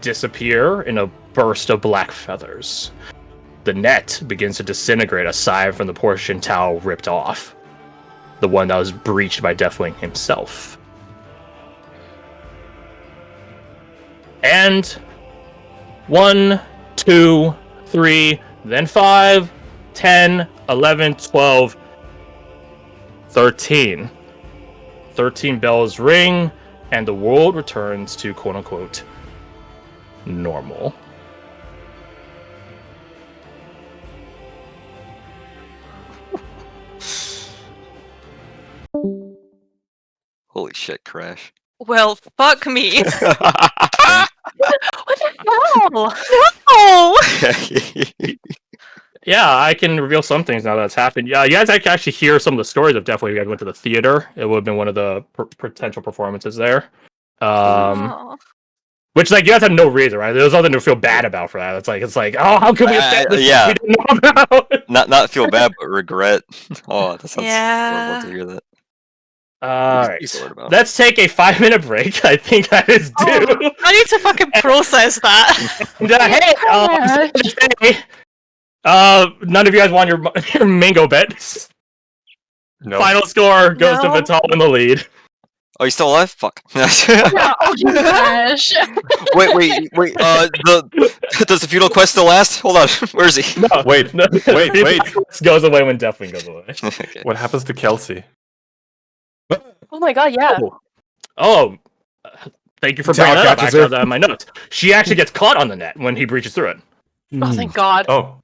disappear in a burst of black feathers. The net begins to disintegrate aside from the portion Tao ripped off. The one that was breached by Deathwing himself. And 1, 2, 3, then 5, 10, 11, 12, 13. 13 bells ring, and the world returns to quote-unquote normal. Holy shit, Crash. Well, fuck me. What the hell? No! Yeah, I can reveal some things now that's happened. Yeah, you guys can actually hear some of the stories of definitely. You guys went to the theater. It would have been one of the potential performances there. Which, like, you guys have no reason, right? There's nothing to feel bad about for that. It's like, oh, how can we have this yeah. we didn't know about? Not feel bad, but regret. Oh, that sounds horrible to hear that. Alright, let's take a 5-minute break. I think that is due. I need to fucking process that. Hey, none of you guys want your mango bet. No. Final score goes to Futile in the lead. Oh, you still alive? Fuck. Oh gosh. Wait. Does the Futile quest still last? Hold on. Where is he? No, wait. It goes away when Deathwing goes away. Okay. What happens to Kelsey? Oh my god, yeah. Thank you for bringing that up. I got that in my notes. She actually gets caught on the net when he breaches through it. Oh, thank god. Oh,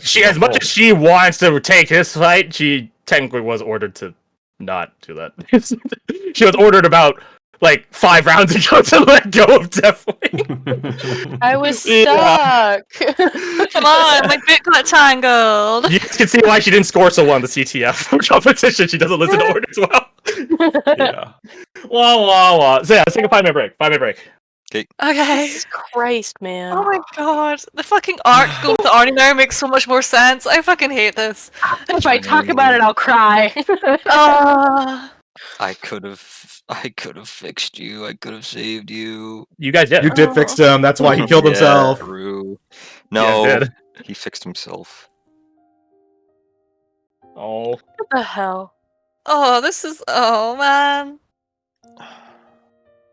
she, as much as she wants to take his fight, she technically was ordered to not do that. She was ordered about, like, 5 rounds ago to let go of Deathwing. I was stuck. Come on, my bit got tangled. You can see why she didn't score so well in the CTF competition. She doesn't listen to orders well. Yeah. Wah. So yeah, let's take a 5-minute break. 5-minute break. Okay. Jesus Christ, man. Oh my god. The fucking arc going to Arnie now makes so much more sense. I fucking hate this. If I talk about it, I'll cry. I could have fixed you. I could have saved you. You guys did. You did fix him. That's why he killed himself. True. No, did. he fixed himself. Oh. What the hell? Oh, this is... Oh, man.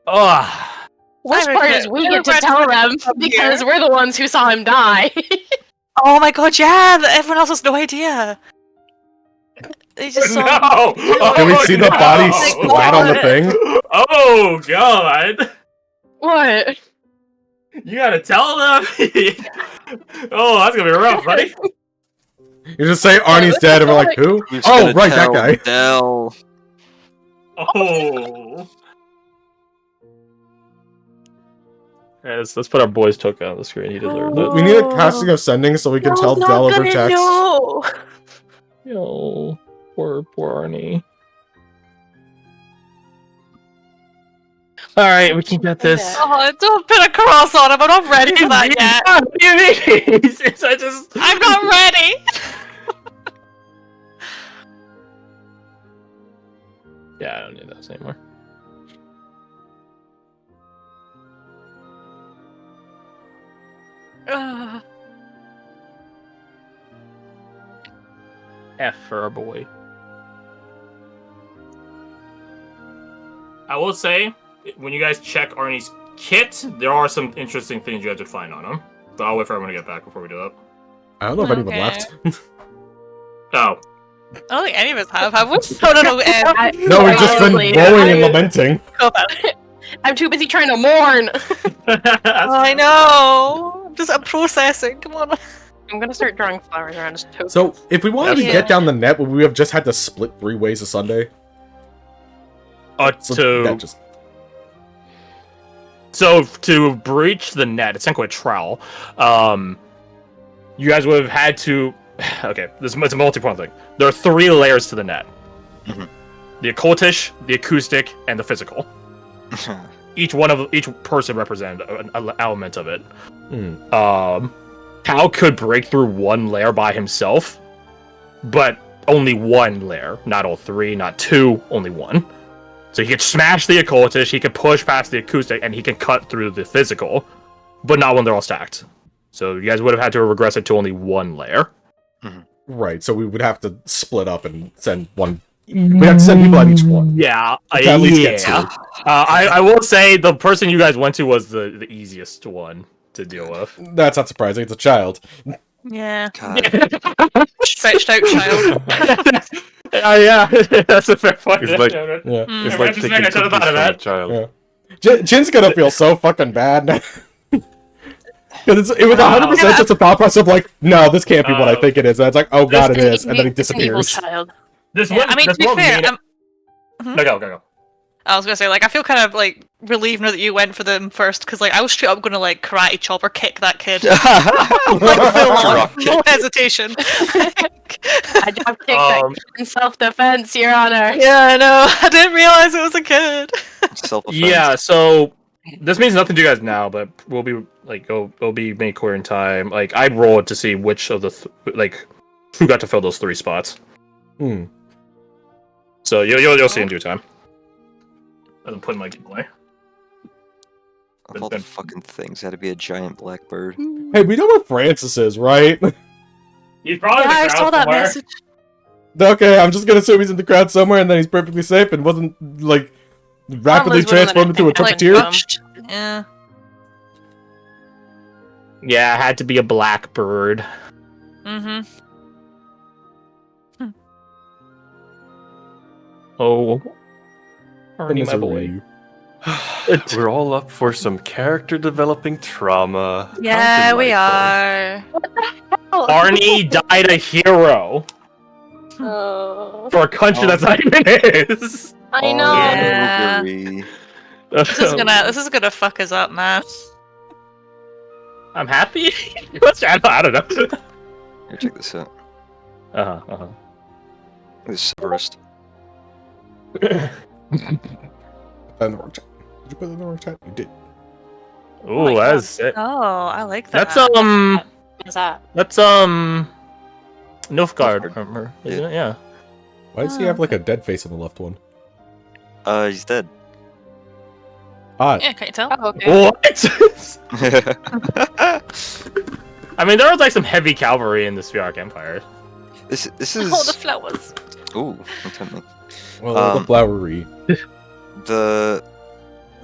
Oh. Worst part is we get to tell them because we're the ones who saw him die. Oh my god, yeah! Everyone else has no idea. They just saw... No! Can we see the body splat on the thing? Oh, God. What? You gotta tell them. Oh, that's gonna be rough, buddy. You just say Arnie's dead, and we're like, who? Who's Oh, gonna right, that tell guy. Del? Oh. Yeah, let's put our boy's token on the screen. He deserved it. We need a casting of sending so we can tell Del over text. No. Yo, poor Arnie. Alright, we can get this. Oh, don't put a cross on him. I'm not ready for that yet. I'm not ready. Yeah, I don't need those anymore. F for our boy. I will say, when you guys check Arnie's kit, there are some interesting things you have to find on him. So I'll wait for everyone to get back before we do that. I don't know if anyone left. Oh. I don't think any of us have we? No. No, we've just been rolling and lamenting. I'm too busy trying to mourn. I know. I'm processing. Come on. I'm gonna start drawing flowers around his token. So, if we wanted to get down the net, would we have just had to split 3 ways a Sunday? So to breach the net, it's technically a trowel. You guys would have had to. Okay, it's a multi-point thing. There are 3 layers to the net: the occultish, the acoustic, and the physical. Each person represents an element of it. Cal could break through 1 layer by himself, but only 1 layer, not all 3, not 2, only 1. So he can smash the occultist, he can push past the acoustic, and he can cut through the physical, but not when they're all stacked. So you guys would have had to regress it to only one layer. Right, so we would have to split up and send one. We have to send people at each one. Yeah, To at least get two. I will say the person you guys went to was the easiest one to deal with. That's not surprising. It's a child. Yeah. God. Stretched out child. Yeah, that's a fair point. It's like- Yeah. It's Mm. like Just taking think I should've cookies thought from of a that. child. Yeah. Jin's gonna feel so fucking bad now. Because it was 100% just a thought process of like, no, this can't be what I think it is. And it's like, oh god, it is, and then he He's an evil disappears. child. This Yeah, one, I mean, this to be one fair, made it- No, go. I was gonna say, like, I feel kind of like relieved now that you went for them first, because like I was straight up gonna like karate chop or kick that kid, like full on, Drop kick. no hesitation. I drop kicked that in self-defense, Your Honor. Yeah, I know. I didn't realize it was a kid. Self-defense. Yeah, so this means nothing to you guys now, but we'll be like it'll be made clear in time. Like I rolled to see which of the like who got to fill those 3 spots. Hmm. So you'll see in due time. I'm putting my gameplay. Of all the fucking things, had to be a giant black bird. Hey, we know where Francis is, right? He's probably Yeah, I saw that message. Okay, I'm just gonna assume he's in the crowd somewhere, and then he's perfectly safe and wasn't like rapidly Someone's willing to transformed into a like, Trumpeteer. Yeah. Yeah, it had to be a black bird. Mm-hmm. Oh, Ernie, my boy. Misery. We're all up for some character developing trauma. How Yeah, we delightful. are. Arnie died a hero Oh, for a country that's not even his. I know. Yeah. Oogery. This is gonna fuck us up, man. I'm happy. I don't know. Here, check this out. Uh-huh. This Severest. In the wrong chat. Did you put it in the wrong chat? You did. Ooh, my God. that's it. Oh, I like that. That's What's that? Nilfgaard Nilfgaard. armor, Yeah. isn't it? Yeah. Why does he have like a dead face on the left one? He's dead. Ah, Yeah, can you tell? Oh, okay. What? I mean, there was like some heavy cavalry in the Spheric Empire. this Oh, the is. flowers. Ooh, don't tempt me. well, the flowery. The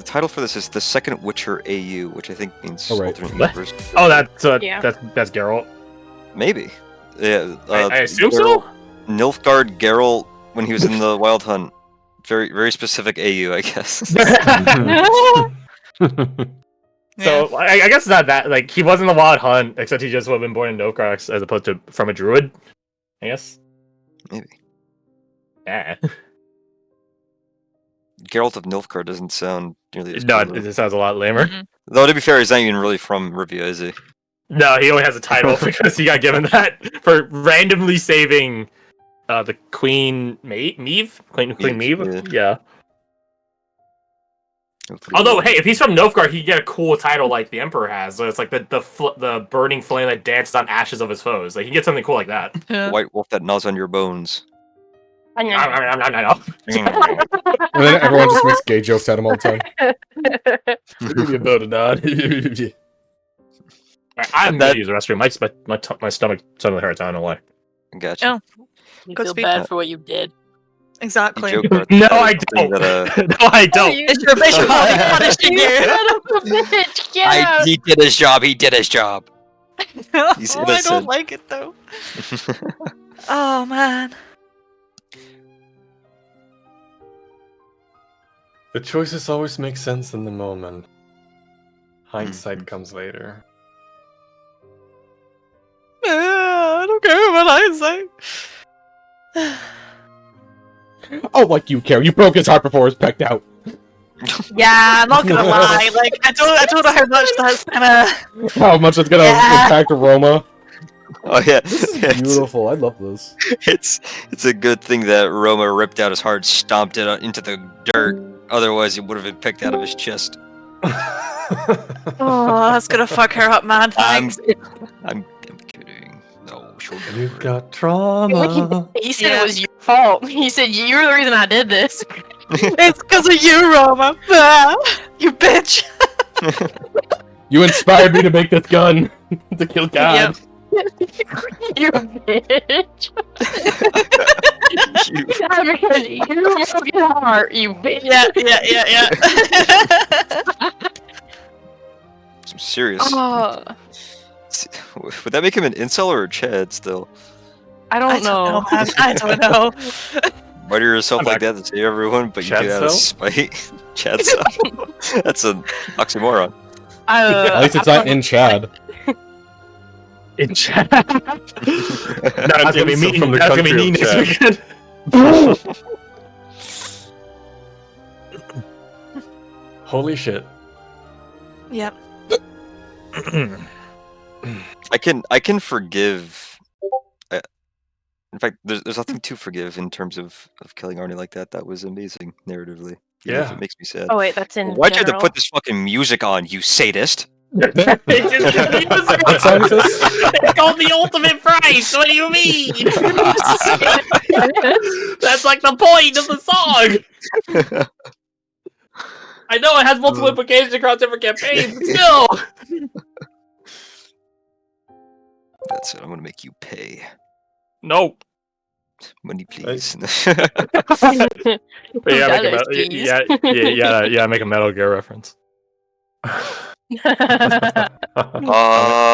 title for this is the Second Witcher AU, which I think means Oh, right. alternate What? universe. Oh, that's Yeah. that's Geralt. Maybe. Yeah. I assume Geralt- so. Nilfgaard Geralt when he was in the Wild Hunt. Very very specific AU, I guess. So I guess it's not that like he wasn't the Wild Hunt, except he just would have been born in Nilfgaard as opposed to from a druid. I guess. Maybe. Yeah. Geralt of Nilfgaard doesn't sound nearly as No, cool, though. it sounds a lot lamer. Mhm. Though to be fair, he's not even really from Rivia, is he? No, he only has a title because he got given that for randomly saving the Queen Maeve? Queen Maeve, Maeve? Yeah. Although, hey, if he's from Nilfgaard, he get a cool title like the Emperor has. So it's like the burning flame that danced on ashes of his foes. Like, he gets something cool like that. Yeah. White wolf that gnaws on your bones. I know. And then everyone just makes gay jokes at him all the time. Give me a vote or not. I'm That- gonna use the restroom. My stomach suddenly hurts. I don't know why. Gotcha. Oh. You Good feel speak. bad for what you did. Exactly. You joke about No, that I as something don't. that, No, I don't. It's your bishop punishing you. Bitch, get out. he did his job. He did his job. He's Oh, I don't innocent. like it though. Oh man. The choices always make sense in the moment. Hindsight comes later. I don't care about hindsight. Oh, like you care. You broke his heart before it was pecked out. Yeah, I'm not gonna lie. Like I don't know how much that's gonna. How much it's gonna Yeah. impact Roma. Oh yeah, This is it's, beautiful. I love this. it's a good thing that Roma ripped out his heart, stomped it out into the dirt. Otherwise, it would have been picked out of his chest. Oh, that's gonna fuck her up, man. I'm, Thanks. I'm kidding. No, she'll get You've over it. got trauma. He said Yeah. it was your fault. He said you're the reason I did this. It's because of you, Roma. Ah, you bitch. You inspired me to make this gun to kill God. You bitch. You- I mean, you broken heart, you bitch. Yeah. Some serious. Oh, Would that make him an incel or a Chad still? I don't know. man. I don't know. Murder yourself I'm like back. that to save everyone, but you do it out of Chad spite. Chad cell. That's an oxymoron. At least it's not in Chad. In chat. That's gonna be Incel mean. from the That's gonna be country mean of next Chad. weekend. Holy shit. Yep. I can forgive. In fact, there's nothing to forgive in terms of killing Arnie like that. That was amazing narratively. Even if Yeah. it makes me sad. Oh wait, that's in Why'd you have to general. put this fucking music on, you sadist? What song is this? It's called the ultimate price. What do you mean? That's like the point of the song. I know it has multiple implications across different campaigns, but still. That's it. I'm gonna make you pay. No. Money, please. But yeah, make a $2, metal, please. yeah, make a Metal Gear reference. uh,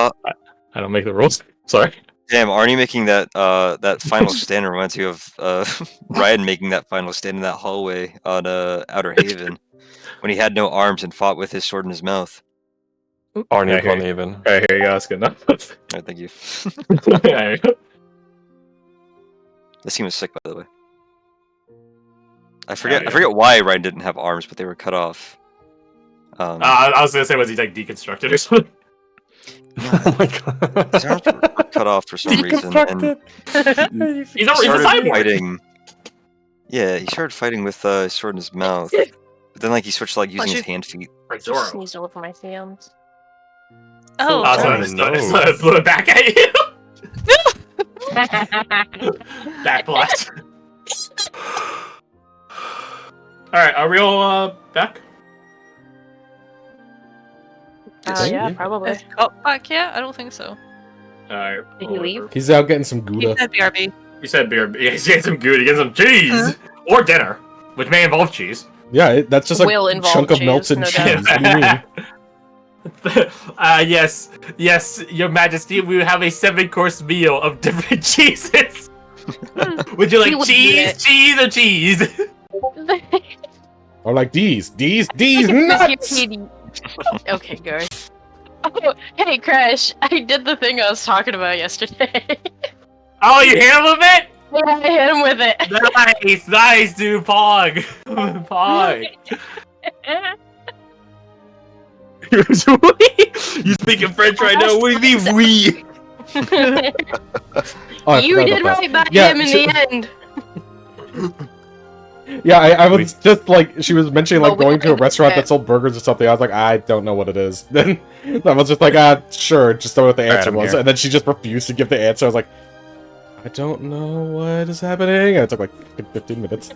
I don't make the rules. Sorry. damn, Arnie making that that final stand reminds me of Ryan making that final stand in that hallway on Outer Haven when he had no arms and fought with his sword in his mouth. Arnie Yeah, von here. Haven. Alright, here you go. That's good enough. Alright, thank you. There you go. This scene was sick, by the way. I forget why Ryan didn't have arms, but they were cut off. I was gonna say, was he like deconstructed or something? Oh my god. His arms were cut off for some reason, and He's he a started cyborg. fighting. Yeah, he started fighting with his sword in his mouth, but then like he switched to like using his hand feet. Like Just Zorro. sneezed all over my Sam's. Oh, Oh, so Right. it blew it back at you. Back blast. Alright, are we all back? Yeah, probably. Is Cop back yet? I don't think so. Alright. Did he leave? He's out getting some He Gouda. said BRB. You said beer. He's getting some good. He gets some cheese. Or dinner. Which may involve cheese. Yeah, that's just like Will a involve chunk of cheese, melted no cheese. doubt. What do you mean? Yes, Your Majesty, we have a 7-course meal of different cheeses. Would you He like would cheese, cheese, or cheese? Or like these nuts. Okay, guys. Oh, hey, Crash. I did the thing I was talking about yesterday. Oh, you hit him with it? Yeah, I hit him with it. Nice, dude, Pog. Pog. You speaking French right now? What do you mean, we? Oh, I You forgot did about right by Yeah, him in so- the end. that. Yeah, I was just like, she was mentioning like Oh, we going to a already restaurant did. that sold burgers or something. I was like, I don't know what it is. Then I was just like, sure, just know what the answer I'm was. here. And then she just refused to give the answer. I was like, I don't know what is happening. And it took like 15 minutes.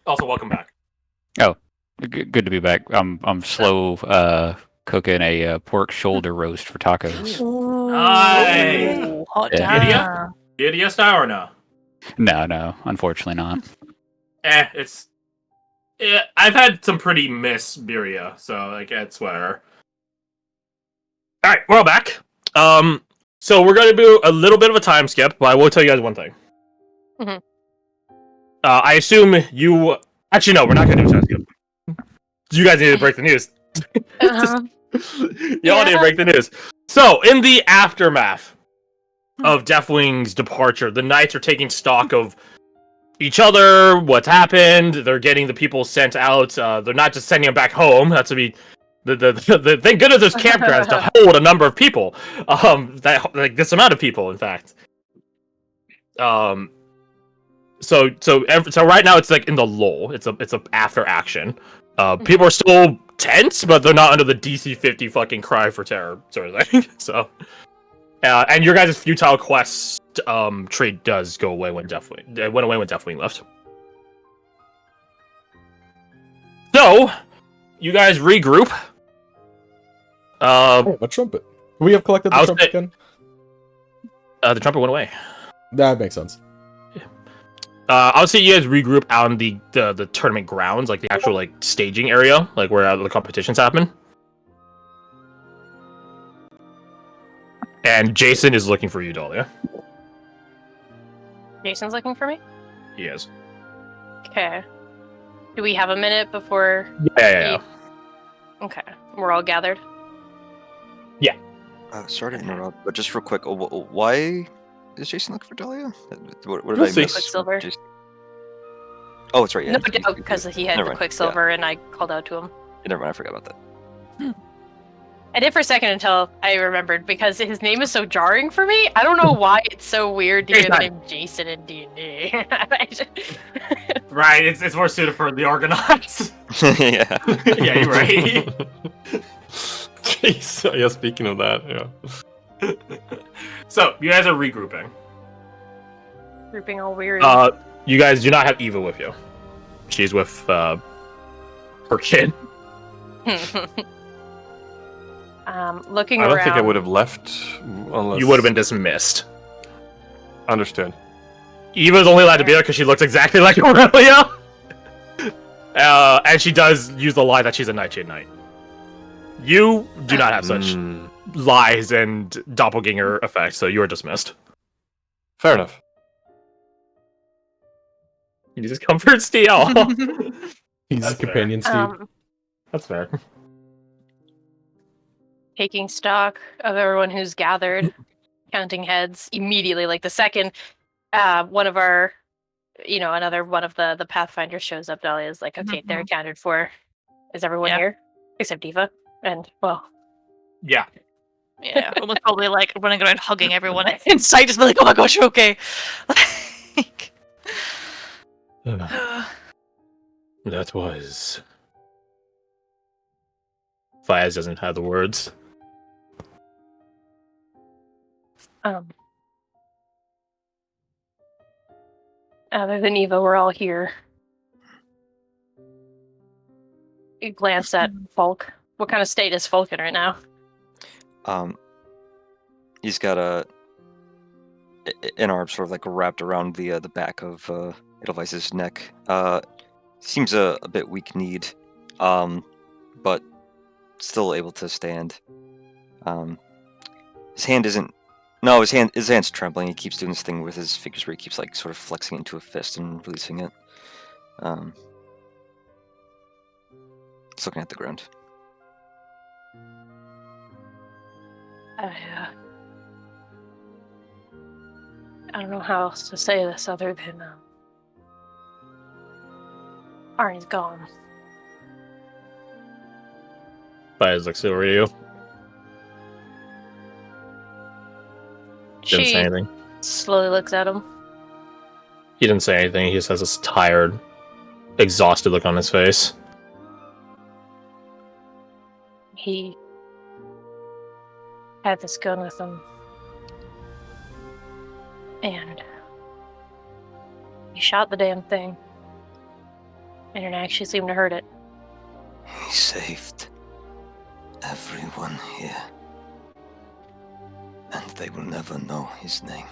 Also, welcome back. Good to be back. I'm slow cooking a pork shoulder roast for tacos. Nice. Ooh, hot Yeah. damn. Did you style or no? No, unfortunately not. It's. I've had some pretty miss birria, so like it's whatever. All right, we're all back. So we're gonna do a little bit of a time skip, but I will tell you guys one thing. Mhm. I assume you. Actually, no, we're not gonna do a time skip. You guys need to break the news. Uh-huh. Y'all need to break the news. So, in the aftermath of Deathwing's departure, the Knights are taking stock of each other, what's happened. They're getting the people sent out. They're not just sending them back home. That's to be the thank goodness there's campgrounds to hold a number of people. That like this amount of people, in fact. So right now it's like in the lull. It's a after action. People are still tense, but they're not under the DC-50 fucking cry for terror sort of thing. So, And your guys' futile quest tree does go away when it went away when Deathwing left. So, you guys regroup. Oh, a trumpet. We have collected the trumpet again? The trumpet went away. That makes sense. I'll say you guys regroup out on the tournament grounds, like the actual like staging area, like where the competitions happen. And Jason is looking for you, Dahlia. Jason's looking for me? He is. Okay. Do we have a minute before... Yeah. Okay. We're all gathered? Yeah. Sorry to interrupt, but just real quick, why is Jason looking for Dahlia? What did I miss? Quicksilver. Oh, it's right. Yeah. No, because he had the Quicksilver, and I called out to him. Yeah, never mind, I forgot about that. I did for a second until I remembered, because his name is so jarring for me. I don't know why it's so weird to hear the name Jason in D&D. Right, it's more suited for the Argonauts. Yeah. Yeah, you're right. Jeez. Yeah, speaking of that, yeah. So, you guys are regrouping. Grouping all weird. You guys do not have Eva with you. She's with her kid. Looking I don't around. think I would have left unless... You would have been dismissed. Understood. Eva's only allowed to be there because she looks exactly like Aurelia. And she does use the lie that she's a Nightshade Knight. You do not have such lies and doppelganger effects, so you are dismissed. Fair enough. You just comfort Steel. He's a companion, Steve. That's fair. Taking stock of everyone who's gathered, counting heads immediately. Like the second one of our, another one of the Pathfinders shows up, Dahlia is like, okay, they're accounted for. Is everyone here? Except Eva. And, well. Yeah. Yeah, we're probably like running around hugging everyone inside, just be like, oh my gosh, you're okay. Like... That was... Fiaz doesn't have the words. Other than Eva, we're all here. You glance at Fulk. What kind of state is Fulk in right now? He's got an arm sort of like wrapped around the back of Edelweiss's neck. Seems a bit weak-kneed, but still able to stand. His hand isn't. No, his hand's trembling. He keeps doing this thing with his fingers where he keeps like sort of flexing into a fist and releasing it. He's looking at the ground. I don't know how else to say this other than Arnie's gone. Fiaz looks over to you. Didn't say anything. Slowly looks at him. He didn't say anything. He just has this tired, exhausted look on his face. He had this gun with him. And he shot the damn thing. And it actually seemed to hurt it. He saved everyone here. And they will never know his name.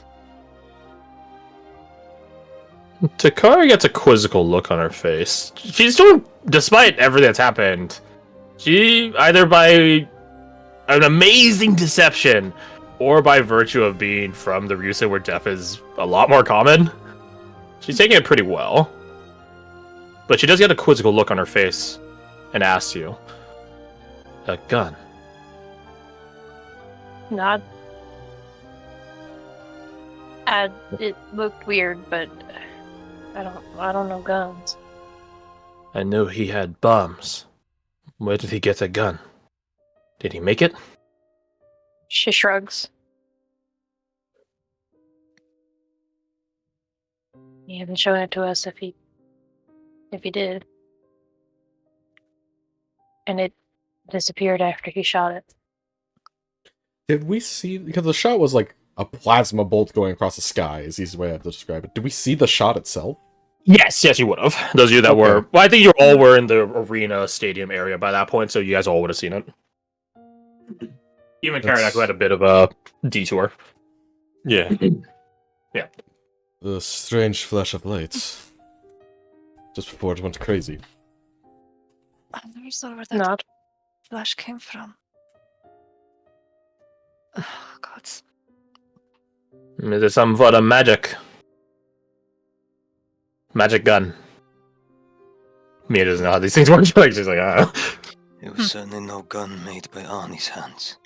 Takara gets a quizzical look on her face. She's doing, despite everything that's happened, she, either by an amazing deception or by virtue of being from the Ryusei where death is a lot more common, she's taking it pretty well. But she does get a quizzical look on her face and asks you, a gun? Nod. It looked weird, but I don't know guns. I knew he had bombs. Where did he get a gun? Did he make it? She shrugs. He hasn't shown it to us if he did. And it disappeared after he shot it. Did we see, because the shot was like a plasma bolt going across the sky, is the easiest way I have to describe it. Did we see the shot itself? Yes, you would have. Those of you that Okay. were, well, I think you all were in the arena stadium area by that point, so you guys all would have seen it. Even That's- Karanak had a bit of a detour. Yeah. The strange flash of lights. Just before it went crazy. I'm never sure where that Not. flash came from. Oh, God. It is some sort of magic. Magic gun. Mia doesn't know how these things work. Like, she's like, ah. It was certainly no gun made by Arnie's hands.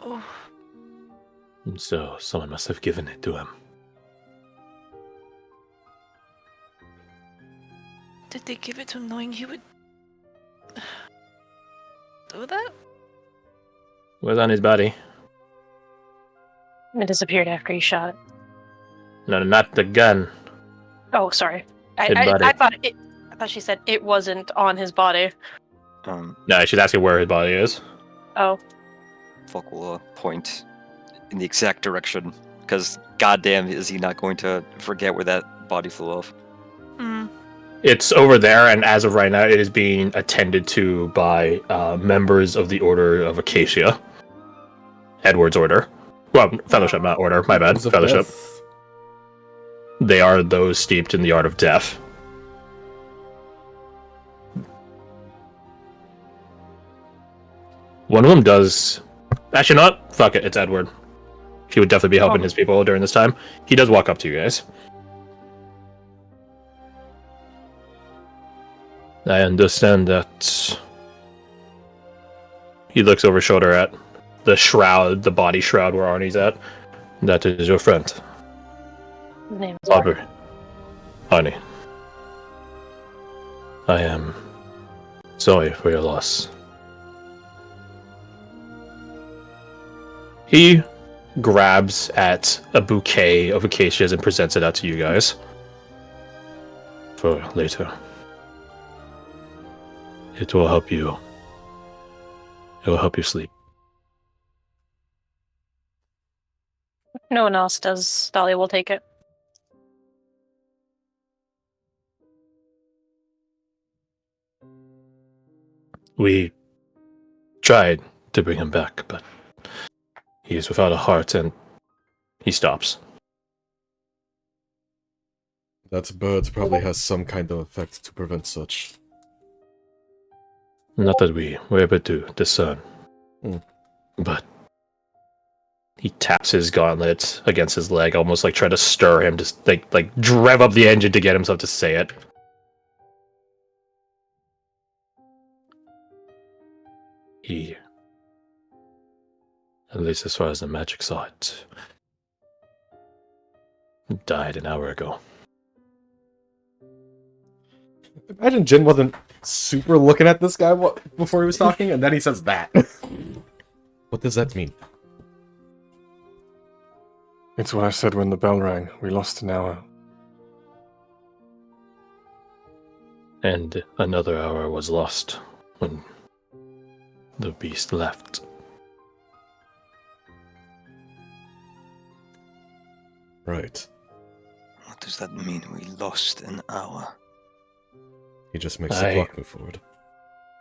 Oh, So, someone must have given it to him. did they give it to him knowing he would do that? It was on his body. It disappeared after he shot it. No, not the gun. Oh, sorry. His body. I thought she said it wasn't on his body. No, she's asking where his body is. Oh. Folk will point in the exact direction, because goddamn is he not going to forget where that body flew off. Hmm. It's over there, and as of right now, it is being attended to by members of the Order of Acacia. Edward's Order. Well, Fellowship, not Order. My bad. Because of Fellowship. death. They are those steeped in the art of death. One of them does... Actually, not. Fuck it. It's Edward. He would definitely be helping his people during this time. He does walk up to you guys. I understand that... He looks over his shoulder at the shroud, the body shroud where Arnie's at. That is your friend, His name is Aubrey. Arnie. I am sorry for your loss. He grabs at a bouquet of acacias and presents it out to you guys. For later. It will help you. It will help you sleep. If no one else does, Dahlia will take it. We tried to bring him back, but he is without a heart and he stops. That bird probably has some kind of effect to prevent such. Not that we were able to discern. But he taps his gauntlet against his leg, almost like trying to stir him, just like rev up the engine to get himself to say it. He, at least as far as the magic saw it, died an hour ago. Imagine Jin wasn't super looking at this guy before he was talking, and then he says that. What does that mean? It's what I said when the bell rang. We lost an hour. And another hour was lost when the beast left. Right. What does that mean? We lost an hour. He just makes the clock move forward.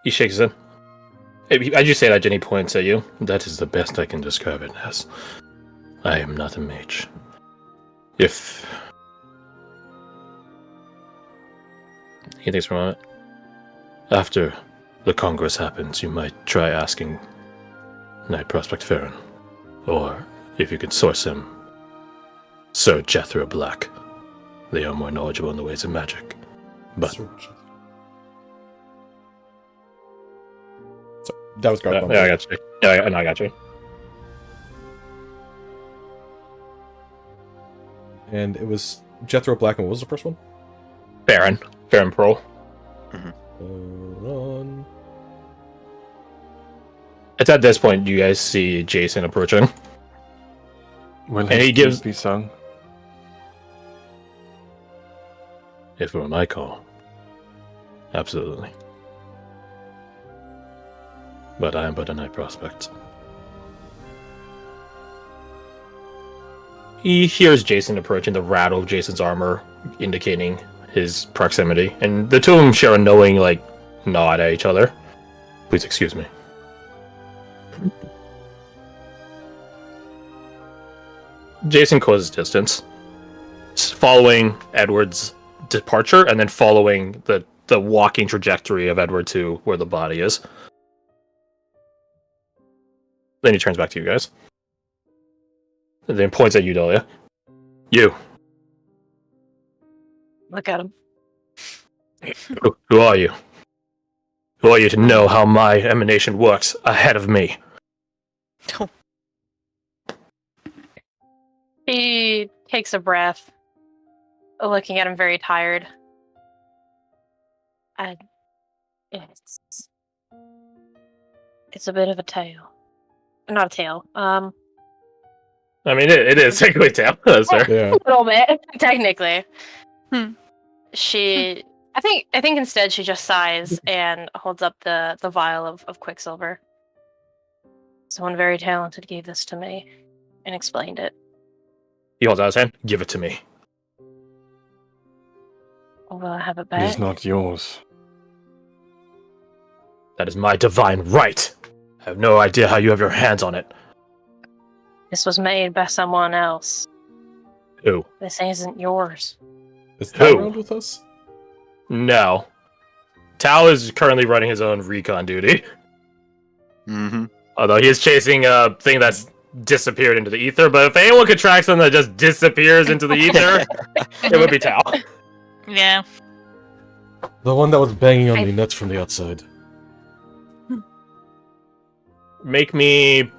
He shakes his head. As you say that, Jenny points at you. That is the best I can describe it as. I am not a mage. If... He thinks for a moment. After the Congress happens, you might try asking Knight Prospect Farron. Or, if you could source him, Sir Jethro Black. They are more knowledgeable in the ways of magic. But... That was Garth-Mod. Yeah, I got you. Yeah, I got you. And it was Jethro Black, and what was the first one? Farron Pearl. Run. It's at this point you guys see Jason approaching. Will And his he gives- piece be sung? If it were my call. Absolutely. but I am but a night prospect. He hears Jason approaching, the rattle of Jason's armor indicating his proximity, and the two of them share a knowing, like, nod at each other. Please excuse me. Jason closes distance, following Edward's departure, and then following the walking trajectory of Edward to where the body is. Then he turns back to you guys. And then points at you, Dahlia. You. Look at him. Who are you? Who are you to know how my emanation works ahead of me? He takes a breath, looking at him very tired. And it's a bit of a tale. Not a tale. I mean, it is technically tale, sir. Yeah. A little bit, technically. Hmm. I think instead she just sighs and holds up the vial of Quicksilver. Someone very talented gave this to me and explained it. He holds out his hand. Give it to me. Oh, will I have it It back? is not yours. That is my divine right. I have no idea how you have your hands on it. This was made by someone else. Who? This isn't yours. Is Tao Who? around with us? No. Tao is currently running his own recon duty. Mm-hmm. Although he is chasing a thing that's disappeared into the ether, but if anyone could track something that just disappears into the ether, it would be Tao. Yeah. The one that was banging on the nuts from the outside. Make me...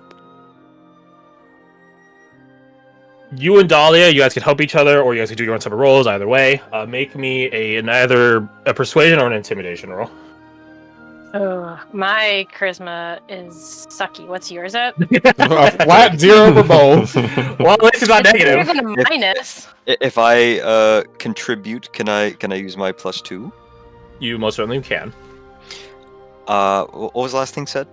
You and Dahlia, you guys can help each other, or you guys can do your own separate rolls, either way. Make me either a persuasion or an intimidation roll. Oh, my charisma is sucky. What's yours at? Flat 0 for both. Well, at least it's not It's better negative. than a minus. If I contribute, can I use my +2? You most certainly can. What was the last thing said?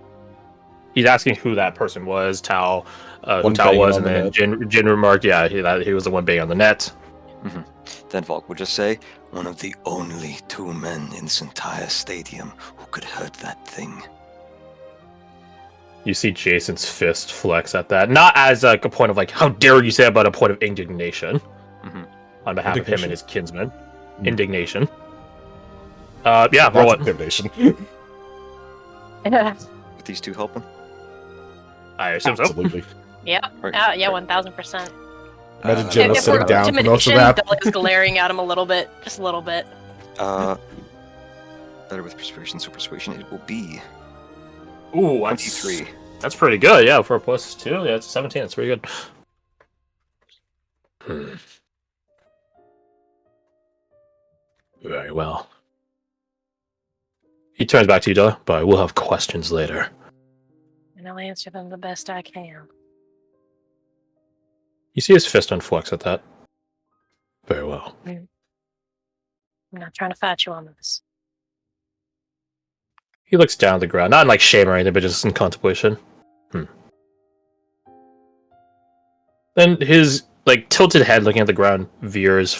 He's asking who that person was, Tao, who One Tao banging was, on and the then net. Jin remarked, yeah, he was the one banging on the net. Then Volk would just say, one of the only two men in this entire stadium who could hurt that thing. You see Jason's fist flex at that, not as like a point of like, how dare you say it, but a point of indignation on behalf of him and his kinsmen. Indignation. Yeah, roll it. Intimidation. With these two helping? I assume so. Absolutely. Yeah, Right, yeah, right. 1000%. Imagine Jenna If sitting we're down for most of intimidation, that. Dahlia's glaring at him a little bit, just a little bit. Better with persuasion, so persuasion it will be Ooh, 23. That's pretty good, yeah, for a +2. Yeah, it's 17. That's pretty good. Very well. He turns back to you, Dahlia, but I will have questions later. And I'll answer them the best I can. You see his fist unflex at that. Very well. I'm not trying to fight you on this. He looks down at the ground, not in like shame or anything, but just in contemplation. Then his like tilted head, looking at the ground, veers.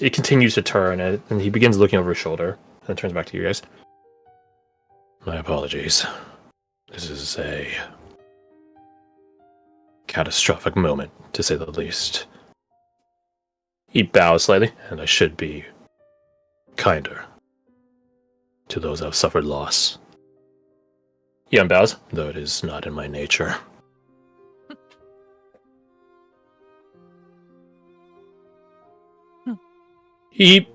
It continues to turn, and he begins looking over his shoulder, and then turns back to you guys. My apologies. This is a catastrophic moment, to say the least. He bows slightly, and I should be kinder to those who have suffered loss. He unbows, though it is not in my nature. He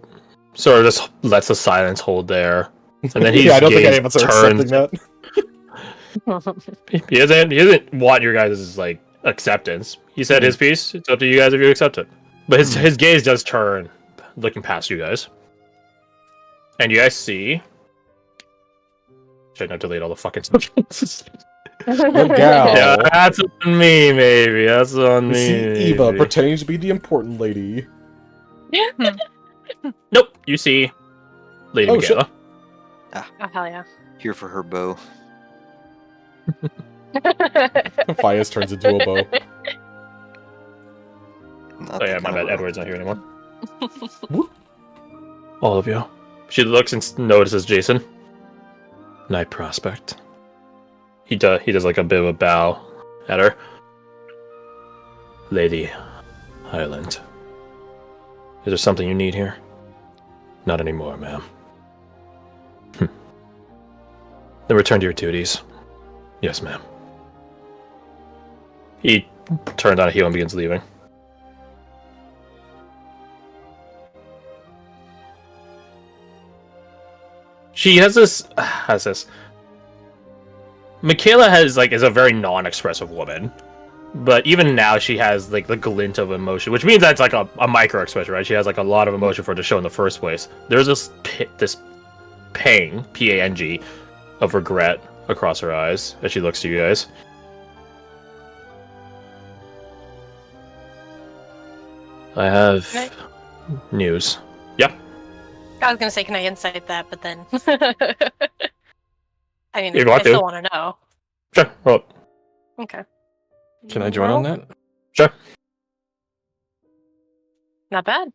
sort of just lets the silence hold there, and then I don't think any of gaze us are accepting that. He doesn't want your guys' like acceptance. He said his piece. It's up to you guys if you accept it. But his gaze does turn, looking past you guys, and you guys see. Should not delete all the fucking subjects. Good gal. Yeah, that's on me, maybe. That's on We me. see Eva maybe. pretending to be the important lady. Nope. You see Lady Oh, shit. Miguela. Oh, hell yeah. Here for her bow. Phias turns into a bow. Not Oh yeah, that my kind bad. of Edward's not here anymore. All of you. She looks and notices Jason. Night Prospect. He does like a bit of a bow at her. Lady Highland. Is there something you need here? Not anymore, ma'am. Then return to your duties. Yes, ma'am. He turns on a heel and begins leaving. She has this. Michaela is a very non-expressive woman, but even now she has like the glint of emotion, which means that's like a micro expression, right? She has like a lot of emotion for it to show in the first place. There's this pang, P-A-N-G, of regret across her eyes as she looks to you guys. I have news. Yep. I was gonna say, can I insight that, but then I mean, If you want I still to. want to know. Sure. Well, Okay. Can I join on that? sure. Not bad.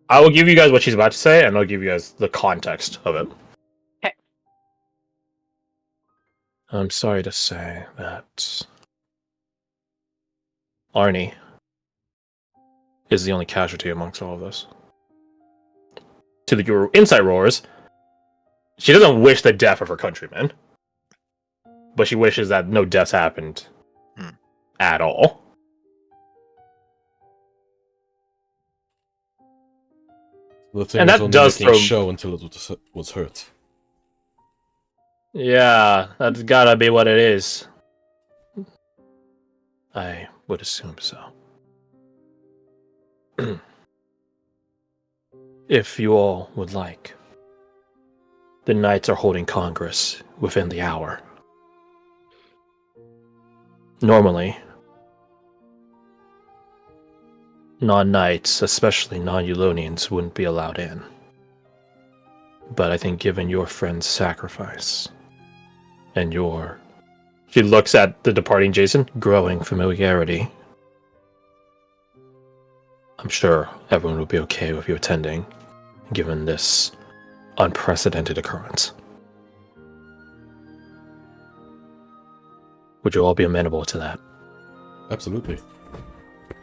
I will give you guys what she's about to say, and I'll give you guys the context of it. Okay. I'm sorry to say that Arnie is the only casualty amongst all of this. To your insight roars, she doesn't wish the death of her countrymen, but she wishes that no deaths happened at all. The thing And was that only does making throw- show until it was hurt. Yeah, that's gotta be what it is. I would assume so. If you all would like, the Knights are holding Congress within the hour. Normally, non-Knights, especially non-Eulonians, wouldn't be allowed in. But I think given your friend's sacrifice, and your... She looks at the departing Jason, growing familiarity. I'm sure everyone will be okay with you attending, given this unprecedented occurrence. Would you all be amenable to that? Absolutely.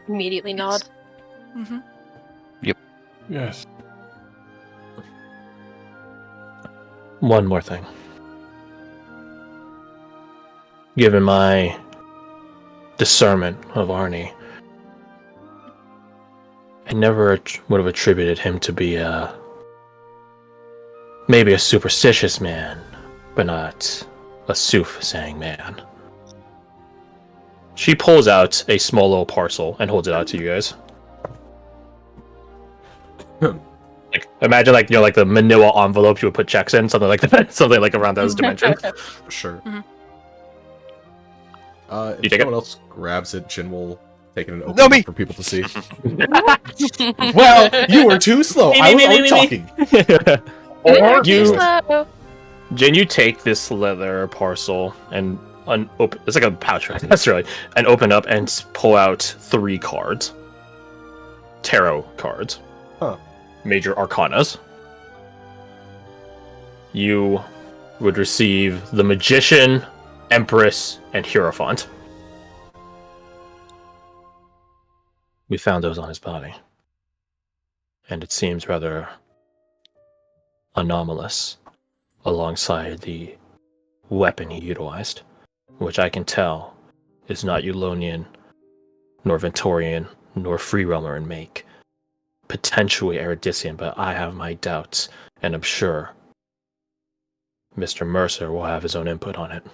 Immediately nod. Mm-hmm. Yes. One more thing. Given my discernment of Arnie, I never would have attributed him to be maybe a superstitious man, but not a soothsaying man. She pulls out a small little parcel and holds it out to you guys. Like, imagine like like the manila envelope you would put checks in, something like that, something like around those dimensions. Sure. Mhm. If You take someone else grabs it, Jin will take it and open No, it me! up for people to see. Well, you were too slow. I was already talking. Or Too you, slow. Jen, you take this leather parcel and open. It's like a pouch, right? That's really. And open up and pull out 3 cards. Tarot cards. Huh. Major arcanas. You would receive the Magician, Empress, and Hierophant. We found those on his body. And it seems rather anomalous alongside the weapon he utilized, which I can tell is not Eulonian, nor Ventorian, nor Free Realmer in make. Potentially Erudicean, but I have my doubts, and I'm sure Mr. Mercer will have his own input on it.